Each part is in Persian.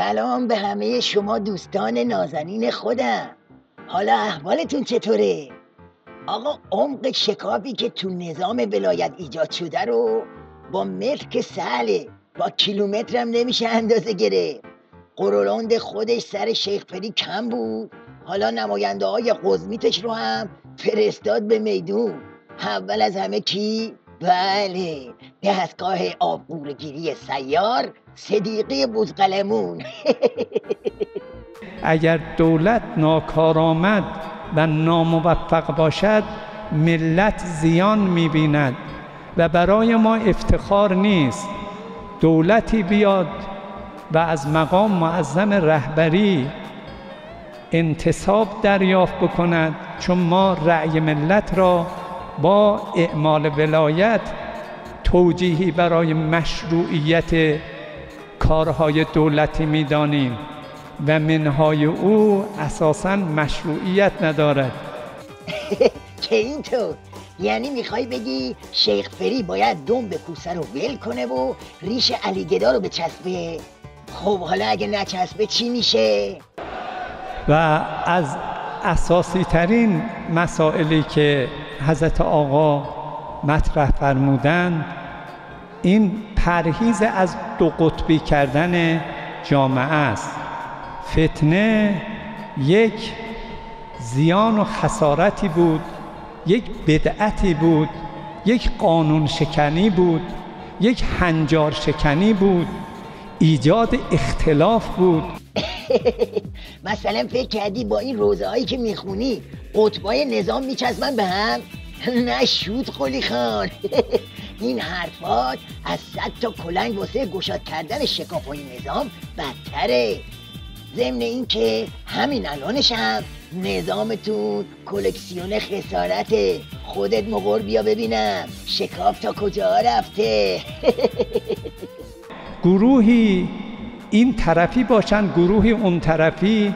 سلام به همه شما دوستان نازنین خودم. حالا احوالتون چطوره؟ آقا عمق شکافی که تو نظام ولایت ایجاد شده رو با متر که سهله، با کیلومترم نمیشه اندازه گرفت. قرولند خودش سر شیخ پری کم بود، حالا نماینده های قزمیتش رو هم فرستاد به میدون. اول از همه کی؟ بله، دستگاه آبگورگیری سیار صدیقی بوزقلمون. اگر دولت ناکارآمد و ناموفق باشد ملت زیان می‌بیند و برای ما افتخار نیست دولتی بیاد و از مقام معظم رهبری انتصاب دریافت بکند، چون ما رأی ملت را با اعمال ولایت توجیهی برای مشروعیت کارهای دولتی می‌دانیم و منهای او اساساً مشروعیت ندارد. که اینطور یعنی میخوای بگی شیخ فری باید دم به کوسه رو ول کنه و ریش علی گدا رو بچسبه؟ خب حالا اگه نچسبه چی میشه؟ و از اساسی ترین مسائلی که حضرت آقا مطرح فرمودند این پرهیز از دو قطبی کردن جامعه است. فتنه یک زیان و خسارتی بود، یک بدعتی بود، یک قانون شکنی بود، یک هنجار شکنی بود، ایجاد اختلاف بود. مثلا فکر کردی با این روزه هایی که میخونی قطبای نظام میچسبن به هم؟ نه شود قلی خان. این حرفات از 100 تا کلنگ واسه گشاد کردن شکافای نظام بدتره. ضمن این که همین الانش هم نظامتون کلکسیون خسارته. خودت مقر بیا ببینم شکاف تا کجا رفته. گروهی این طرفی باشن، گروهی اون طرفی،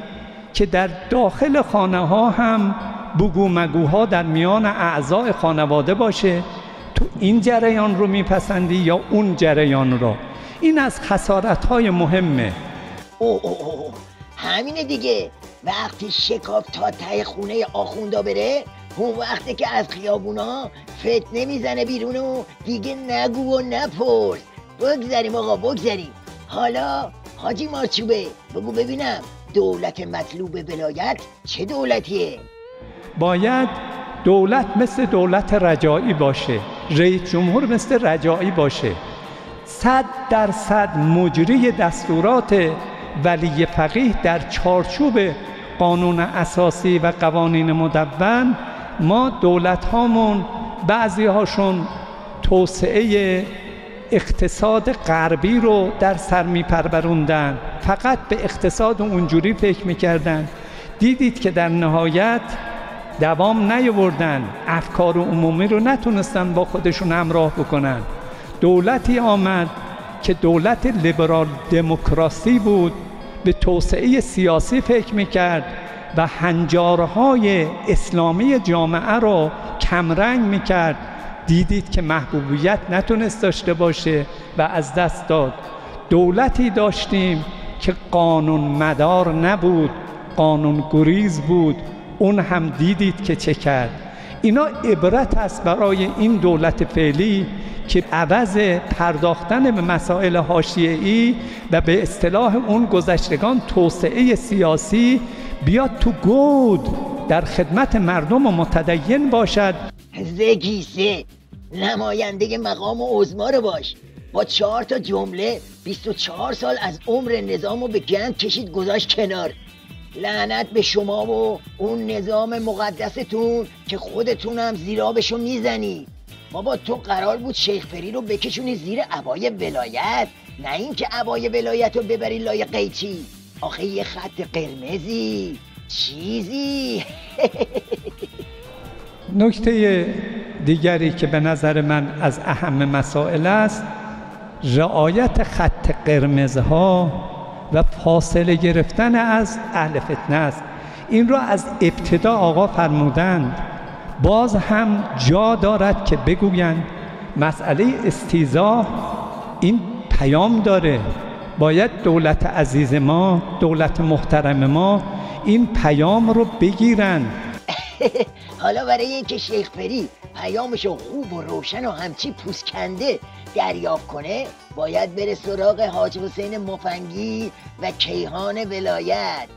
که در داخل خانه ها هم بگو مگوها در میان اعضای خانواده باشه. تو این جریان رو میپسندی یا اون جریان رو؟ این از خسارت های مهمه. اوه همینه دیگه. وقتی شکاف تا ته خونه آخوندا بره، اون وقته که از خیابونا فتنه میزنه بیرون و دیگه نگو و نپرس. بگذاریم آقا بگذاریم. حالا حاجی مارچوبه بگو ببینم دولت مطلوب ولایت چه دولتیه؟ باید دولت مثل دولت رجایی باشه، رئیس جمهور مثل رجایی باشه، 100% مجری دستورات ولی فقیه در چارچوب قانون اساسی و قوانین مدون. ما دولت هامون بعضی هاشون توسعه اقتصاد غربی رو در سر میپروروندن، فقط به اقتصاد اونجوری فکر میکردن. دیدید که در نهایت دوام نیاوردن، افکار عمومی رو نتونستن با خودشون همراه بکنن. دولتی آمد که دولت لیبرال دموکراسی بود، به توسعه سیاسی فکر میکرد و هنجارهای اسلامی جامعه رو کمرنگ میکرد. دیدید که محبوبیت نتونست داشته باشه و از دست داد. دولتی داشتیم که قانون مدار نبود، قانون گریز بود، اون هم دیدید که چه کرد. اینا عبرت است برای این دولت فعلی که عوض پرداختن به مسائل حاشیه‌ای و به اصطلاح اون گذشتگان توسعه سیاسی بیاد تو گود در خدمت مردم و متدین باشد. زگیسه نماینده مقام عظما رو باش، با 4 تا جمله 24 سال از عمر نظامو به گند کشید گذاشت کنار. لعنت به شما و اون نظام مقدستون که خودتونم زیرابشو میزنی. بابا تو قرار بود شیخ فری رو بکشونی زیر عبای ولایت، نه این که عبای ولایت رو ببری لای قیچی. آخه یه خط قرمزی چیزی. نکته دیگری که به نظر من از اهم مسائل است رعایت خط قرمزها و فاصله گرفتن از اهل فتنه است. این را از ابتدا آقا فرمودند، باز هم جا دارد که بگویند مسئله استیضاح این پیام داره. باید دولت عزیز ما، دولت محترم ما این پیام رو بگیرن. حالا برای اینکه شیخ فری پیامشو خوب و روشن و همچی پوسکنده دریافت کنه، باید بره سراغ حاج حسین مفنگی و کیهان ولایت.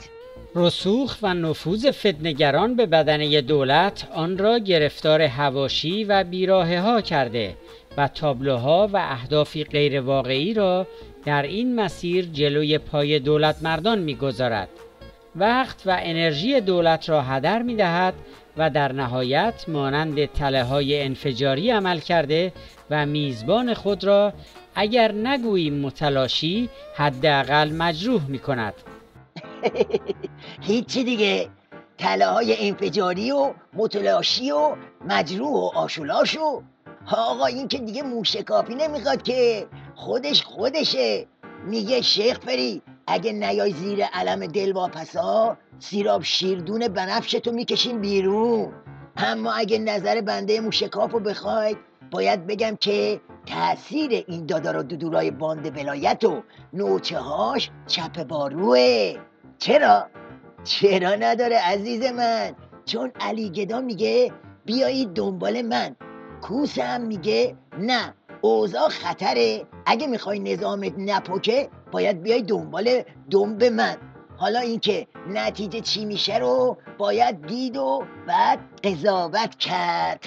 رسوخ و نفوذ فتنه‌گران به بدنه دولت آن را گرفتار حواشی و بیراهه‌ها کرده و تابلوها و اهدافی غیر واقعی را در این مسیر جلوی پای دولت مردان می‌گذارد. وقت و انرژی دولت را هدر می‌دهد و در نهایت مانند تله‌های انفجاری عمل کرده و میزبان خود را اگر نگوییم متلاشی حداقل مجروح می‌کند. هیچی دیگه، تله‌های انفجاری و متلاشی و مجروح و آشولاشو. آقا این که دیگه موشکافی نمیخواد که، خودشه. میگه شیخ فری اگه نیای زیر علم دلواپسا، سیراب شیردون بنفشتو میکشین بیرون. اما اگه نظر بنده موشکافو بخواید، باید بگم که تأثیر این دادار و دودورای باند ولایت و نوچه هاش چپ باروه. چرا نداره عزیز من؟ چون علی گدا میگه بیایید دنبال من، کوسه هم میگه نه اوضاع خطره، اگه میخوای نظامت نپکه باید بیای دنبال دنب من. حالا اینکه نتیجه چی میشه رو باید دید و بعد قضاوت کرد.